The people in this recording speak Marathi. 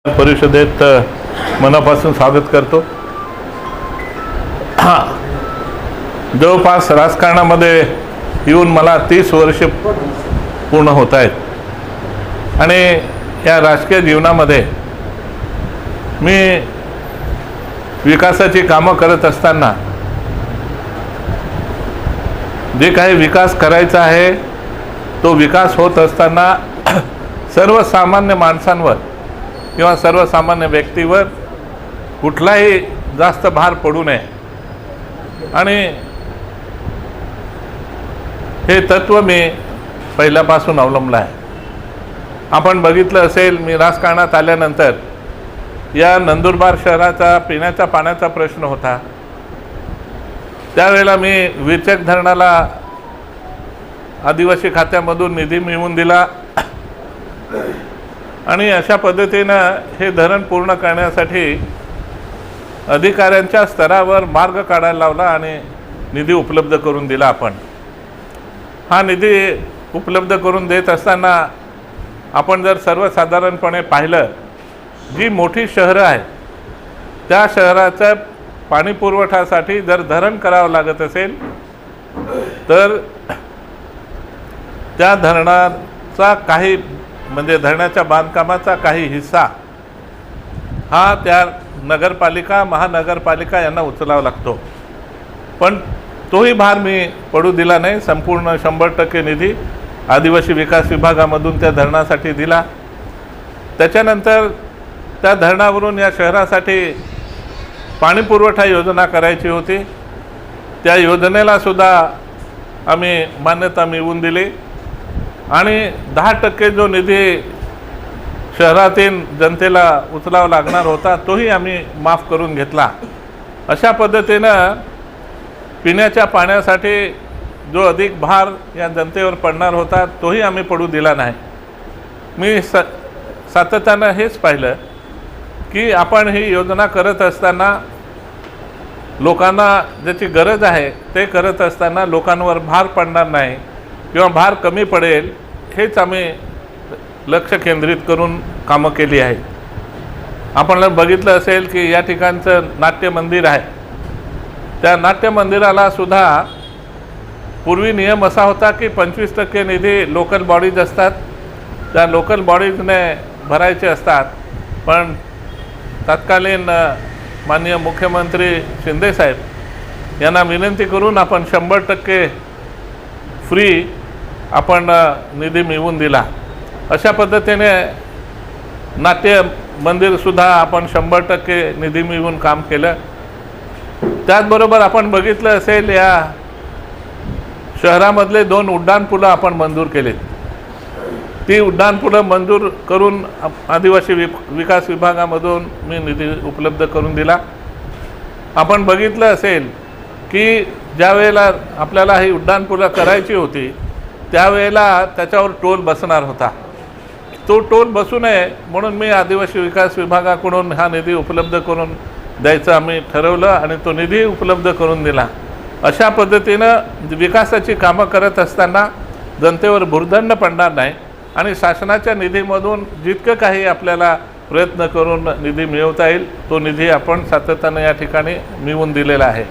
परिषदेत मनापासून स्वागत करतो। जवळपास राजकारणामध्ये येऊन मला 30 वर्ष पूर्ण होत आहेत आणि या राजकीय जीवनामध्ये मी विकासाची कामं करत असताना जे काही विकास करायचा आहे तो विकास होत असताना सर्वसामान्य माणसांवर किंवा सर्वसामान्य व्यक्तीवर कुठलाही जास्त भार पडू नये आणि हे तत्त्व मी पहिल्यापासून अवलंबलं आहे। आपण बघितलं असेल, मी राजकारणात आल्यानंतर या नंदुरबार शहराचा पिण्याच्या पाण्याचा प्रश्न होता। त्यावेळेला मी विरचक धरणाला आदिवासी खात्यामधून निधी मिळवून दिला आणि अशा पद्धतीनं हे धरण पूर्ण करण्यासाठी अधिकाऱ्यांच्या स्तरावर मार्ग काढायला लावला आणि निधी उपलब्ध करून दिला। आपण हा निधी उपलब्ध करून देत असताना आपण जर सर्वसाधारणपणे पाहिलं, जी मोठी शहरं आहेत त्या शहराच्या पाणी पुरवठ्यासाठी जर धरण करावं लागत असेल तर त्या धरणाचा काही म्हणजे धरणाच्या बांधकामाचा काही हिस्सा हा त्या नगरपालिका महानगरपालिका यांना उचलावा लागतो। पण तोही भार मी पडू दिला नाही। संपूर्ण 100% निधी आदिवासी विकास विभागामधून त्या धरणासाठी दिला। त्याच्यानंतर त्या धरणावरून या शहरासाठी पाणी पुरवठा योजना करायची होती। त्या योजनेला सुद्धा आम्ही मान्यता मिळवून दिली आणि 10% जो निधी शहरातील जनतेला उचलावा लागणार होता तोही आम्ही माफ करून घेतला। अशा पद्धतीनं पिण्याच्या पाण्यासाठी जो अधिक भार या जनतेवर पडणार होता तोही आम्ही पडू दिला नाही। मी सातत्यानं हेच पाहिलं की आपण ही योजना करत असताना लोकांना ज्याची गरज आहे ते करत असताना लोकांवर भार पडणार नाही किंवा भार कमी पडेल हेच आम्ही लक्ष केंद्रित करून कामं केली आहेत। आपण बघितलं असेल की या ठिकाणचं नाट्य मंदिर आहे, त्या नाट्य मंदिराला सुद्धा पूर्वी नियम असा होता की 25% निधी लोकल बॉडीज असतात, त्या लोकल बॉडीजने भरायचे असतात। पण तत्कालीन माननीय मुख्यमंत्री शिंदे साहेब यांना विनंती करून आपण 100% फ्री आपण निधी मिळवून दिला। अशा पद्धतीने नाट्य मंदिरसुद्धा आपण 100% निधी मिळवून काम केलं। त्याचबरोबर आपण बघितलं असेल, या शहरामधले 2 उड्डाणपुलं आपण मंजूर केलेत। ती उड्डाणपुलं मंजूर करून आदिवासी विकास विभागामधून मी निधी उपलब्ध करून दिला। आपण बघितलं असेल की ज्या वेळेला आपल्याला ही उड्डाणपुलं करायची होती त्यावेळेला त्याच्यावर टोल बसणार होता। तो टोल बसू नये म्हणून मी आदिवासी विकास विभागाकडून हा निधी उपलब्ध करून द्यायचं आम्ही ठरवलं आणि तो निधी उपलब्ध करून दिला। अशा पद्धतीनं विकासाची कामं करत असताना जनतेवर भुर्दंड पडणार नाही आणि शासनाच्या निधीमधून जितकं काही आपल्याला प्रयत्न करून निधी मिळवता येईल तो निधी आपण सातत्यानं या ठिकाणी मिळवून दिलेला आहे।